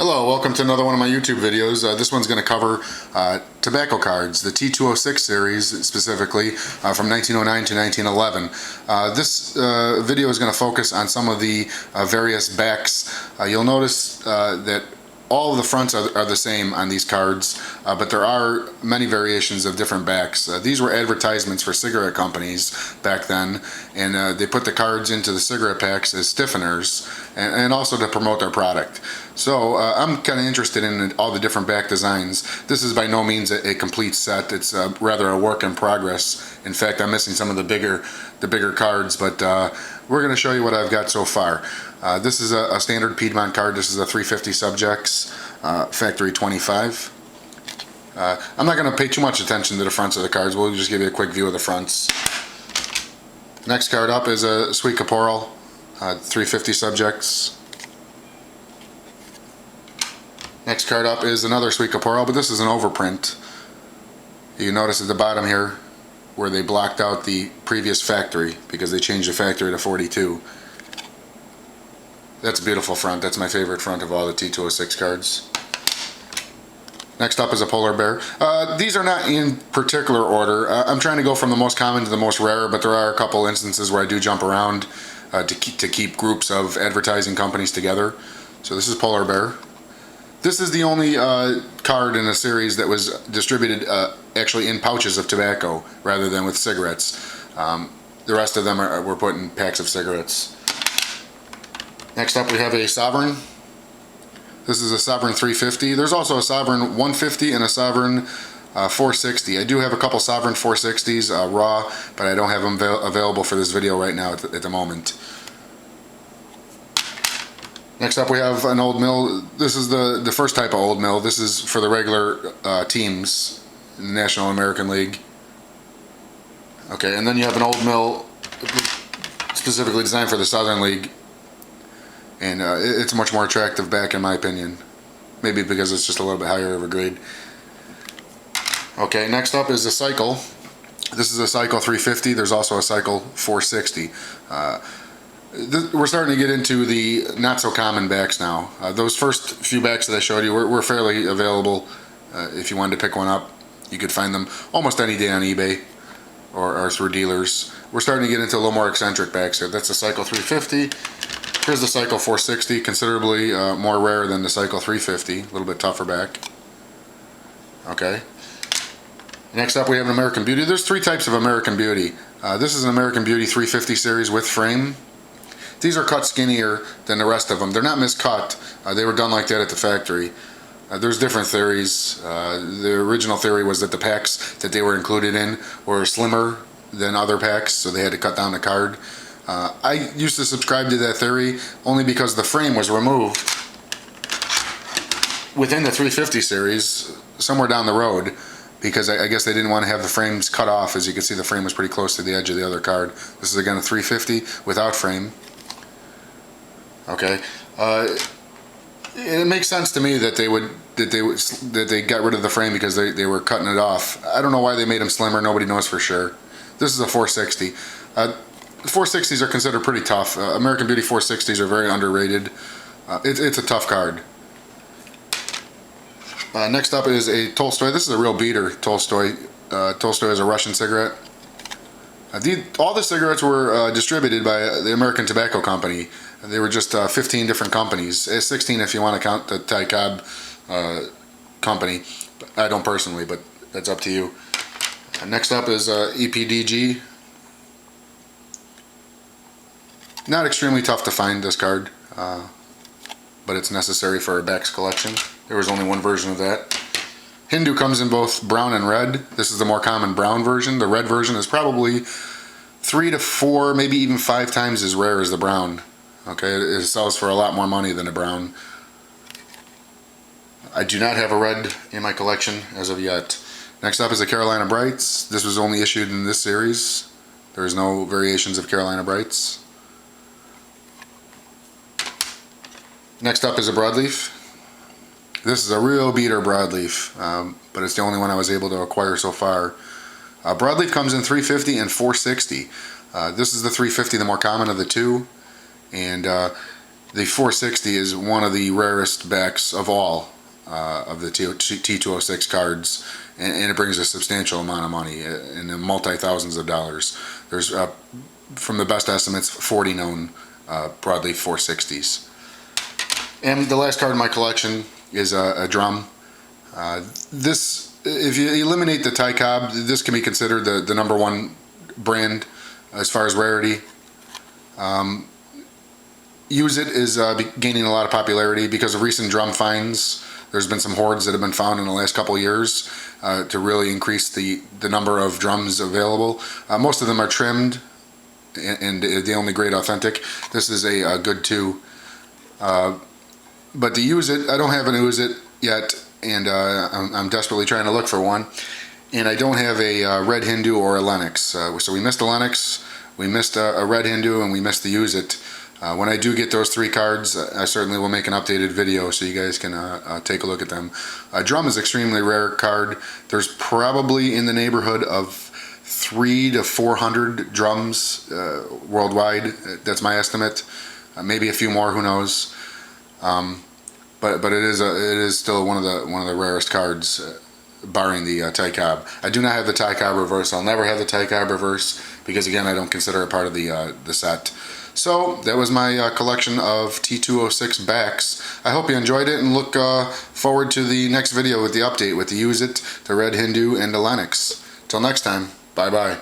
Hello, welcome to another one of my YouTube videos. This one's going to cover tobacco cards, the T206 series specifically, from 1909 to 1911. This video is going to focus on some of the various backs. You'll notice that all of the fronts are the same on these cards, but there are many variations of different backs. These were advertisements for cigarette companies back then, and they put the cards into the cigarette packs as stiffeners and also to promote their product. So I'm kind of interested in all the different back designs. This is by no means a complete set. It's rather a work in progress. In fact, I'm missing some of the bigger cards, but we're going to show you what I've got so far. This is a standard Piedmont card. This is a 350 Subjects, Factory 25. I'm not going to pay too much attention to the fronts of the cards. We'll just give you a quick view of the fronts. Next card up is a Sweet Caporal, 350 Subjects. Next card up is another Sweet Caporal, but this is an overprint. You notice at the bottom here where they blocked out the previous factory because they changed the factory to 42. That's a beautiful front. That's my favorite front of all the T206 cards. Next up is a Polar Bear. These are not in particular order. I'm trying to go from the most common to the most rare, but there are a couple instances where I do jump around to keep groups of advertising companies together. So this is Polar Bear. This is the only card in a series that was distributed actually in pouches of tobacco rather than with cigarettes. The rest of them were put in packs of cigarettes. Next up we have a Sovereign. This is a Sovereign 350. There's also a Sovereign 150 and a Sovereign 460. I do have a couple Sovereign 460s raw, but I don't have them available for this video right now at the moment. Next up we have an Old Mill. This is the first type of Old Mill. This is for the regular teams in the National American League. Okay, and then you have an Old Mill specifically designed for the Southern League. And it's a much more attractive back in my opinion. Maybe because it's just a little bit higher of a grade. Okay, next up is a Cycle. This is a Cycle 350. There's also a Cycle 460. We're starting to get into the not so common backs now. Those first few backs that I showed you were fairly available. If you wanted to pick one up, you could find them almost any day on eBay or through dealers. We're starting to get into a little more eccentric backs here. That's the Cycle 350. Here's the Cycle 460, considerably more rare than the Cycle 350, a little bit tougher back. Okay. Next up we have an American Beauty. There's three types of American Beauty. This is an American Beauty 350 series with frame. These are cut skinnier than the rest of them. They're not miscut. They were done like that at the factory. There's different theories. The original theory was that the packs that they were included in were slimmer than other packs, so they had to cut down the card. I used to subscribe to that theory only because the frame was removed within the 350 series somewhere down the road, because I guess they didn't want to have the frames cut off. As you can see, the frame was pretty close to the edge of the other card. This is again a 350 without frame. Okay, it makes sense to me that they got rid of the frame because they were cutting it off. I don't know why they made them slimmer. Nobody knows for sure. This is a 460. 460s are considered pretty tough. American Beauty 460s are very underrated. It's a tough card. Next up is a Tolstoy. This is a real beater, Tolstoy. Tolstoy is a Russian cigarette. All the cigarettes were distributed by the American Tobacco Company. They were just 15 different companies. 16 if you want to count the Ty Cobb company. I don't personally, but that's up to you. Next up is EPDG. Not extremely tough to find, this card, but it's necessary for a backs collection. There was only one version of that. Hindu comes in both brown and red. This is the more common brown version. The red version is probably 3 to 4, maybe even 5 times as rare as the brown. Okay, it sells for a lot more money than a brown. I do not have a red in my collection as of yet. Next up is the Carolina Brights. This was only issued in this series. There's no variations of Carolina Brights. Next up is a Broadleaf. This is a real beater broadleaf, but it's the only one I was able to acquire so far. Broadleaf comes in 350 and 460. This is the 350, the more common of the two, and The 460 is one of the rarest backs of all of the T206 cards, and it brings a substantial amount of money in the multi-thousands of dollars. There's, from the best estimates, 40 known broadleaf 460s. And the last card in my collection is a drum. This, if you eliminate the tie cob, this can be considered the number one brand as far as rarity. Use It is gaining a lot of popularity because of recent drum finds. There's been some hoards that have been found in the last couple of years to really increase the number of drums available. Most of them are trimmed and the only grade authentic. This is a good two. But the Use It, I don't have an Use It yet, and I'm desperately trying to look for one. And I don't have a Red Hindu or a Lennox. So we missed the Lennox, we missed a Red Hindu, and we missed the Use It. When I do get those three cards, I certainly will make an updated video so you guys can take a look at them. Drum is an extremely rare card. There's probably in the neighborhood of 300 to 400 drums worldwide. That's my estimate. Maybe a few more, who knows. But it is still one of the rarest cards, barring the tie cob. I do not have the tie cob reverse. I'll never have the tie cob reverse because, again, I don't consider it part of the set. So that was my collection of T206 backs. I hope you enjoyed it, and look forward to the next video with the update with the Use It, the Red Hindu, and the Lennox. Till next time, bye bye.